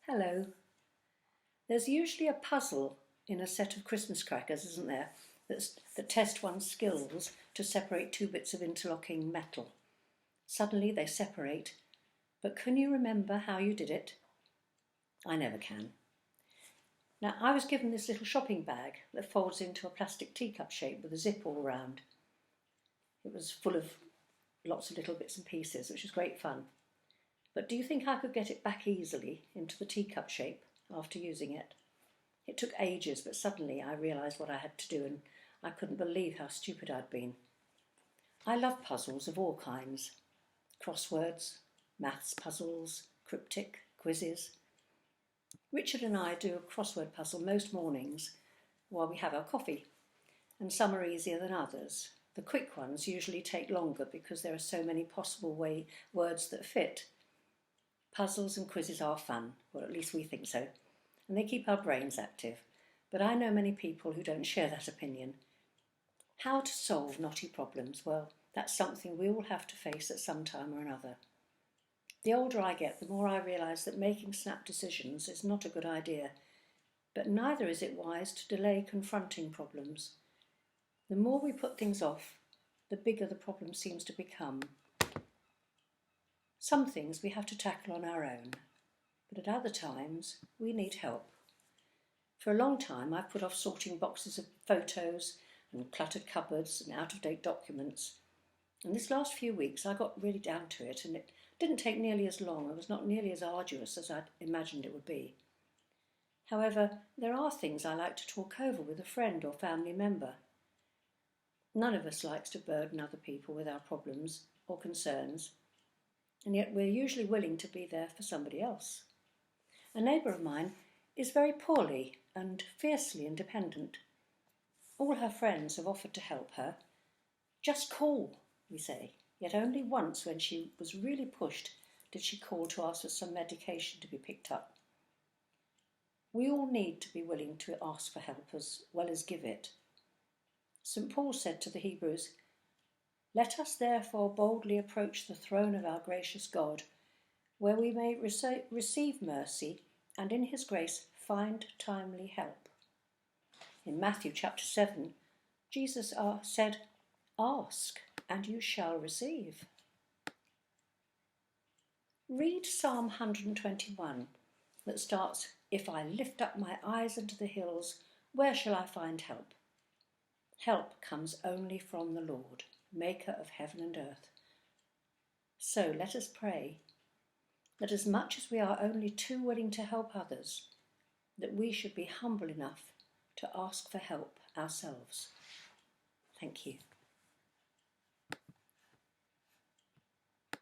Hello. There's usually a puzzle in a set of Christmas crackers, isn't there, that test one's skills to separate two bits of interlocking metal. Suddenly they separate, but can you remember how you did it? I never can. Now, I was given this little shopping bag that folds into a plastic teacup shape with a zip all round. It was full of lots of little bits and pieces, which was great fun. But do you think I could get it back easily into the teacup shape after using it? It took ages, but suddenly I realised what I had to do and I couldn't believe how stupid I'd been. I love puzzles of all kinds. Crosswords, maths puzzles, cryptic, quizzes. Richard and I do a crossword puzzle most mornings while we have our coffee, and some are easier than others. The quick ones usually take longer because there are so many possible words that fit. Puzzles and quizzes are fun, or at least we think so, and they keep our brains active. But I know many people who don't share that opinion. How to solve knotty problems? Well, that's something we all have to face at some time or another. The older I get, the more I realise that making snap decisions is not a good idea, but neither is it wise to delay confronting problems. The more we put things off, the bigger the problem seems to become. Some things we have to tackle on our own, but at other times we need help. For a long time I've put off sorting boxes of photos and cluttered cupboards and out-of-date documents. And this last few weeks I got really down to it, and it didn't take nearly as long. It was not nearly as arduous as I'd imagined it would be. However, there are things I like to talk over with a friend or family member. None of us likes to burden other people with our problems or concerns, and yet we're usually willing to be there for somebody else. A neighbour of mine is very poorly and fiercely independent. All her friends have offered to help her. Just call, we say, yet only once, when she was really pushed, did she call to ask for some medication to be picked up. We all need to be willing to ask for help as well as give it. St. Paul said to the Hebrews, "Let us therefore boldly approach the throne of our gracious God, where we may receive mercy and in his grace find timely help." In Matthew chapter 7, Jesus said, "Ask and you shall receive." Read Psalm 121 that starts, "If I lift up my eyes unto the hills, where shall I find help? Help comes only from the Lord, maker of heaven and earth." So let us pray that as much as we are only too willing to help others, that we should be humble enough to ask for help ourselves. Thank you.